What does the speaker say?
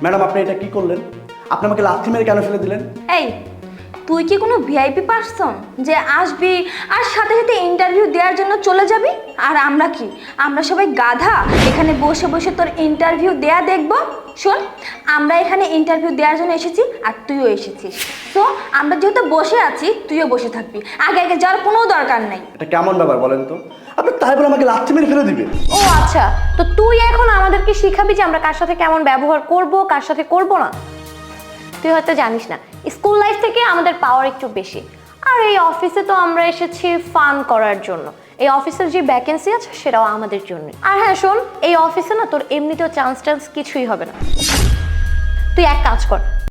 Madam আপনি এটা কি করলেন? আপনি আমাকে লাথি মেরে কেন ফেলে দিলেন? এই, তুই কি কোনো ভিআইপি পারসন যে আসবি আর সাথে সাথে ইন্টারভিউ দেওয়ার জন্য চলে যাবি? আর আমরা কি, আমরা সবাই গাধা এখানে বসে বসে তোর ইন্টারভিউ দেয়া দেখব? শোন, আমরা এখানে ইন্টারভিউ দেওয়ার জন্য এসেছি আর তুইও এসেছিস, তো আমরা যেহেতু বসে আছি তুইও বসে থাকবি, আগে আগে যাওয়ার কোনো দরকার নেই। এটা কেমন ব্যাপার বলেন তো? আপনি তাই বলে আমাকে লাথি মেরে ফেলে দিবেন? ও আচ্ছা, তো তুই এখন আমাদেরকে শিখাবি যে আমরা কার সাথে কেমন ব্যবহার করব, কার সাথে করব না? তুই হয়তো জানিস না, স্কুল লাইফ থেকে আমাদের পাওয়ার একটু বেশি, আর এই অফিসে তো আমরা এসেছি ফান করার জন্য। এই অফিসের যে ভ্যাকেন্সি আছে সেটাও আমাদের জন্য। আর হ্যাঁ শোন, এই অফিসে না তোর এমনিতেও চান্স কিছুই হবে না। তুই এক কাজ কর,